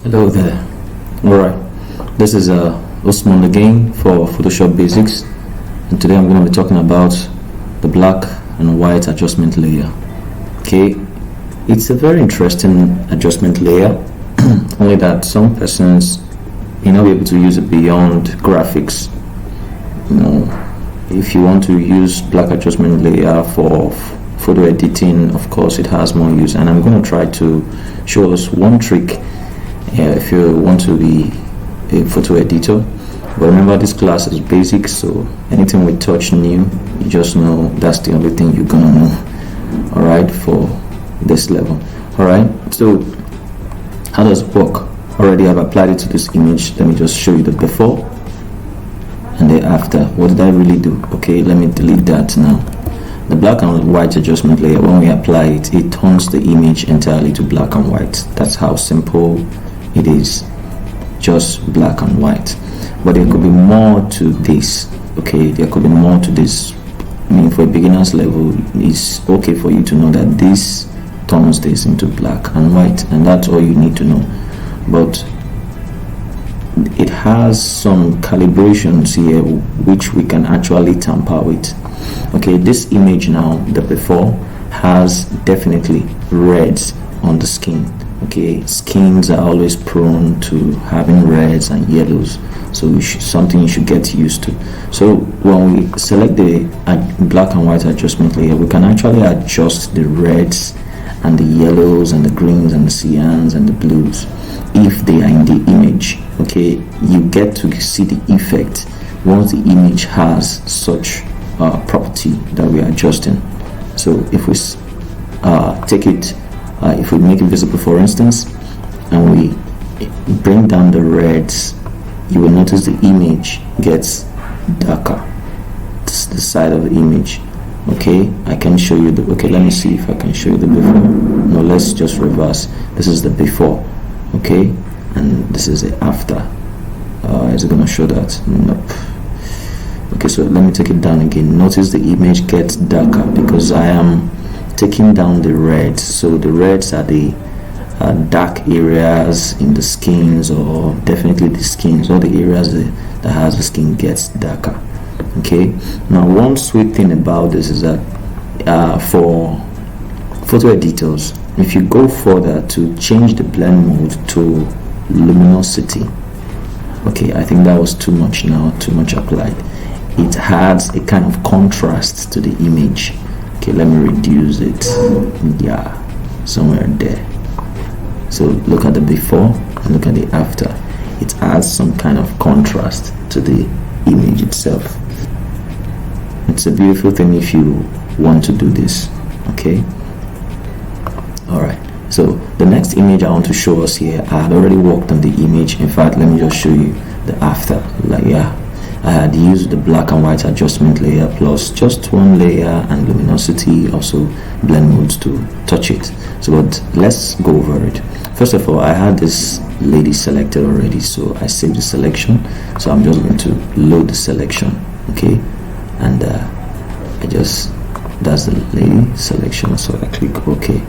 Hello there. Alright, this is Osman again for Photoshop Basics, and today I'm going to be talking about the black and white adjustment layer. Okay, it's a very interesting adjustment layer, only that some persons may not be able to use it beyond graphics. You know, if you want to use black adjustment layer for photo editing, of course it has more use, and I'm going to try to show us one trick if you want to be a photo editor. But remember, this class is basic, so anything we touch new, you just know that's the only thing you're gonna know. Alright, for this level. Alright, so how does it work? Already I've applied it to this image. Let me just show you the before and the after. What did I really do? Okay, let me delete that now. The black and white adjustment layer, when we apply it, it turns the image entirely to black and white. That's how simple it is, just black and white. But there could be more to this. Okay, there could be more to this. I mean, for a beginner's level, it's okay for you to know that this turns this into black and white, and that's all you need to know. But it has some calibrations here which we can actually tamper with. Okay, this image now, the before, has definitely reds on the skin. Okay, skins are always prone to having reds and yellows, so something you should get used to. So when we select the black and white adjustment layer, we can actually adjust the reds and the yellows and the greens and the cyans and the blues if they are in the image. Okay, you get to see the effect once the image has such property that we are adjusting. So if we take it, if we make it visible, for instance, and we bring down the reds, you will notice the image gets darker. This is the side of the image. Okay, I can show you the, okay, let me see if I can show you the before. No, let's just reverse. This is the before, okay, and this is the after. Is it going to show that? Nope. Okay, so let me take it down again. Notice the image gets darker because I am taking down the reds. So the reds are the dark areas in the skins, or definitely the skins, all the areas that has the skin gets darker. Okay, now one sweet thing about this is that for photo editors, if you go further to change the blend mode to luminosity, okay, I think that was too much now, too much applied. It adds a kind of contrast to the image. Okay, let me reduce it. Yeah, somewhere there. So look at the before and look at the after. It adds some kind of contrast to the image itself. It's a beautiful thing if you want to do this. Okay, alright, so the next image I want to show us here, I had already worked on the image. In fact, let me just show you the after. Like, yeah, I had used the black and white adjustment layer plus just one layer and luminosity, also blend modes to touch it. So but let's go over it. First of all, I had this lady selected already, so I saved the selection. So I'm just going to load the selection. Okay, and I just, that's the lady selection, so I click OK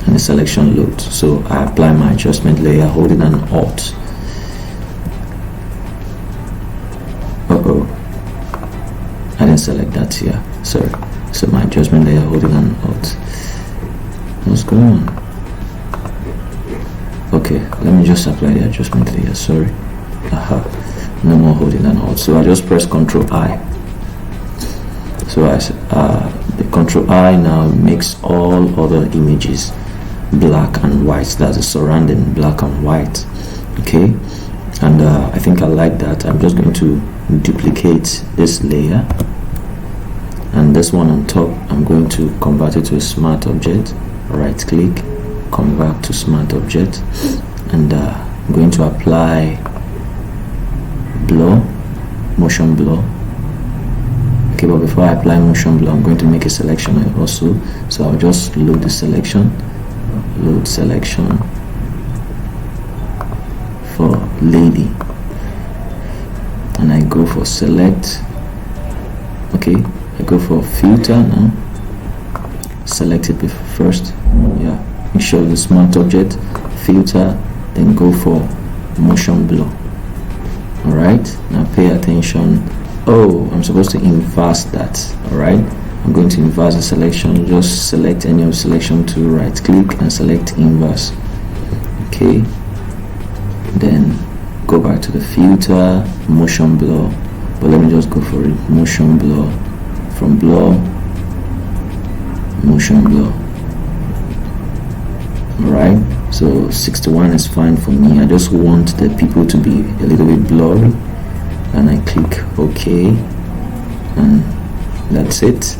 and the selection loads. So I apply my adjustment layer holding an Alt. I didn't select that here, sorry. So my adjustment layer holding an Alt. What's going on? Okay, let me just apply the adjustment layer, sorry. No more holding an Alt. So I just press Ctrl I. So the Ctrl I now makes all other images black and white. That's the surrounding black and white. Okay, and I think I like that. I'm just going to duplicate this layer, and this one on top I'm going to convert it to a smart object. Right click, convert to smart object, and I'm going to apply motion blur. Okay, but before I apply motion blur, I'm going to make a selection also. So I'll just load the selection, load selection for lady, and I go for select. Okay, I go for filter now, select it first. Yeah, make sure the smart object, filter, then go for motion blur. Alright, now pay attention. Oh, I'm supposed to inverse that. Alright, I'm going to inverse the selection. Just select any of the selection to right click and select inverse. Okay, then go back to the filter, motion blur, but let me just go for it, motion blur, from blur, motion blur. Alright, so 61 is fine for me. I just want the people to be a little bit blurry, and I click OK, and that's it.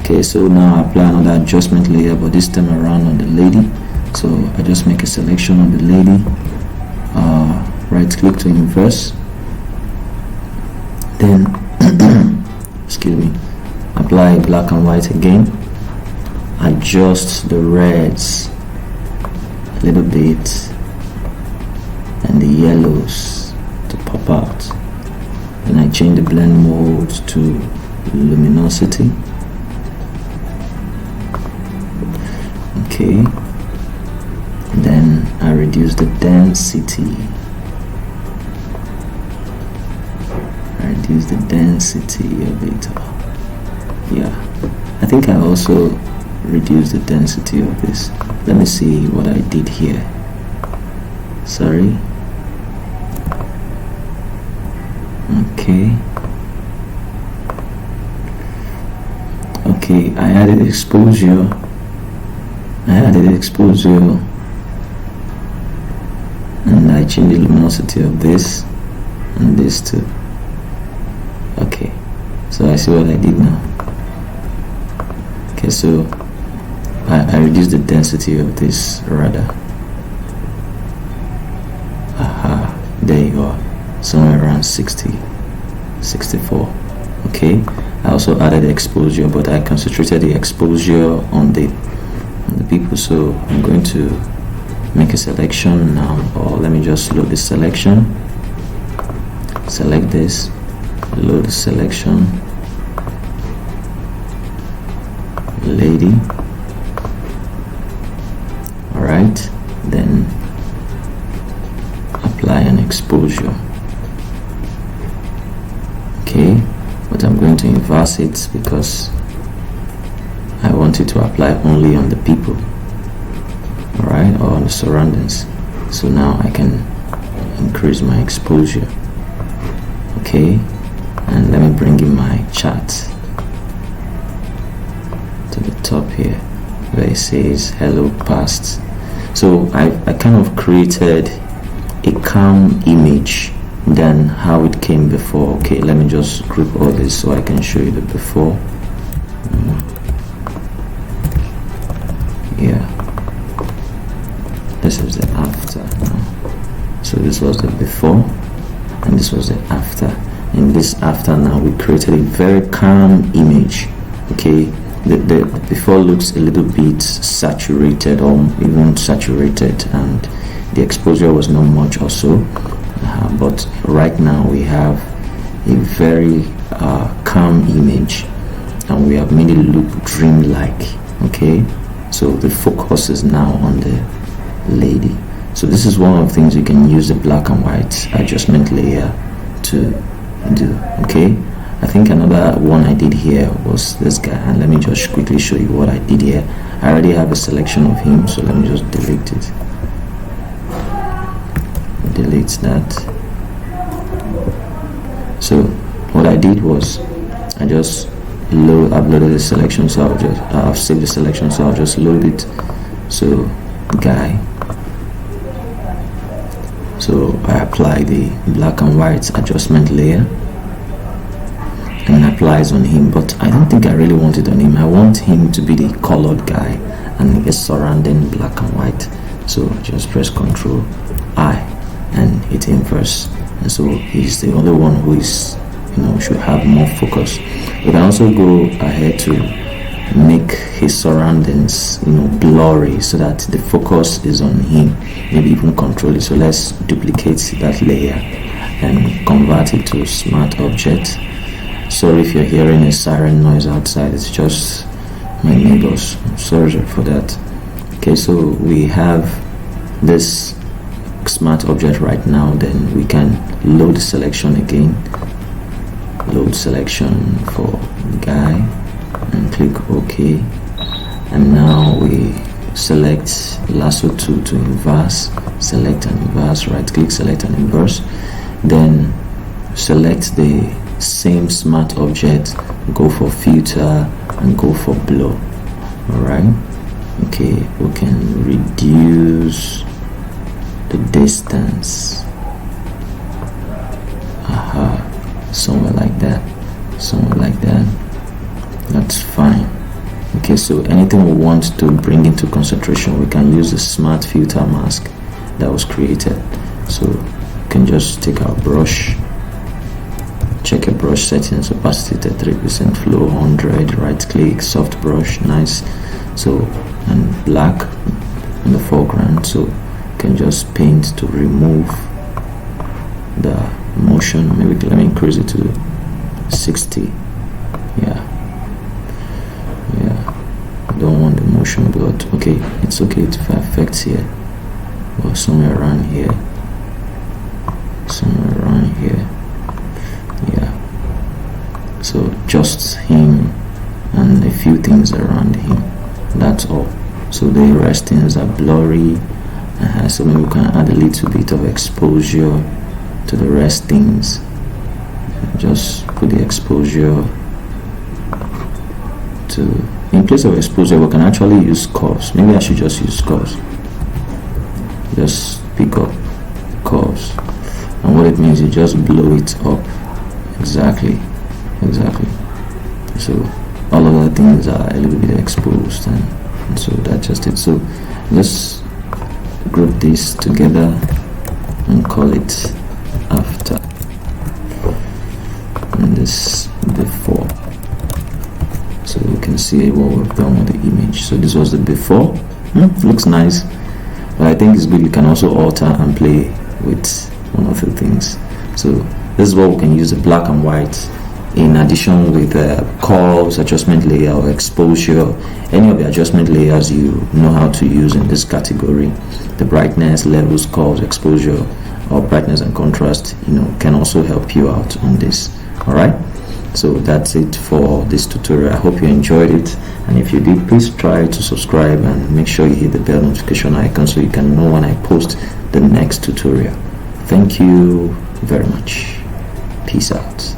Okay, so now I apply another adjustment layer, but this time around on the lady. So I just make a selection of the lady, right click to inverse, then excuse me, apply black and white again, adjust the reds a little bit and the yellows to pop out, and I change the blend mode to luminosity. Okay, then I reduce the density. Reduce the density a bit. Yeah, I think I also reduce the density of this. Let me see what I did here. Sorry. Okay. Okay, I added exposure. And I changed the luminosity of this and this too. Okay, so I see what I did now. Okay, so I reduced the density of this rather. Aha, there you go, somewhere around 60, 64. Okay, I also added exposure, but I concentrated the exposure on the people. So I'm going to make a selection now, or let me just load the selection, select this, load the selection, lady. Alright, then apply an exposure. Okay, but I'm going to inverse it because I want it to apply only on the people, alright, or on the surroundings. So now I can increase my exposure. Okay, and let me bring in my chart to the top here where it says hello past. So I kind of created a calm image than how it came before. Okay, let me just group all this so I can show you the before. Yeah, this is the after now. So this was the before and this was the after. In this after now we created a very calm image. Okay, the before looks a little bit saturated or even saturated, and the exposure was not much also, but right now we have a very calm image and we have made it look dreamlike. Okay, so the focus is now on the lady. So this is one of the things you can use the black and white adjustment layer to do. Okay, I think another one I did here was this guy, and let me just quickly show you what I did here. I already have a selection of him, so let me just delete it. Delete that. So what I did was I just uploaded the selection, so I've saved the selection, so I'll just load it. So guy, so I apply the black and white adjustment layer and it applies on him, but I don't think I really want it on him. I want him to be the colored guy and it's surrounding black and white. So just press Ctrl I and hit inverse, and so he's the only one who is should have more focus. We can also go ahead to make his surroundings blurry so that the focus is on him, maybe even control it. So let's duplicate that layer and convert it to smart object. Sorry if you're hearing a siren noise outside, it's just my neighbors. I'm sorry for that. Okay, so we have this smart object right now. Then we can load selection again, load selection for the guy, and click OK. And now we select lasso tool to inverse, select and inverse, right click, select and inverse, then select the same smart object, go for filter and go for blur. Alright, okay, we can reduce the distance, somewhere like that, that's fine. Okay, so anything we want to bring into concentration, we can use the smart filter mask that was created. So we can just take our brush, check your brush settings, opacity 33%, flow 100, right click, soft brush, nice. So, and black in the foreground, so you can just paint to remove the motion. Maybe let me increase it to 60. Yeah, I don't want the motion, but okay, it's okay if I affect here, or somewhere around here, yeah. So just him and a few things around him, that's all. So the rest things are blurry. So maybe we can add a little bit of exposure to the rest things. Just put the exposure to, in place of exposure we can actually use curves. Maybe I should just use curves. Just pick up curves, and what it means, you just blow it up. Exactly. So all of the things are a little bit exposed, and so that's just it. So let's group this together and call it after, and this before, so we can see what we've done with the image. So this was the before. Looks nice, but I think it's good you can also alter and play with one of the things. So this is what we can use the black and white in addition with curves, adjustment layer, or exposure. Any of the adjustment layers you know how to use in this category. The brightness, levels, curves, exposure, or brightness and contrast, can also help you out on this. Alright, so that's it for this tutorial. I hope you enjoyed it, and if you did, please try to subscribe and make sure you hit the bell notification icon so you can know when I post the next tutorial. Thank you very much. Peace out.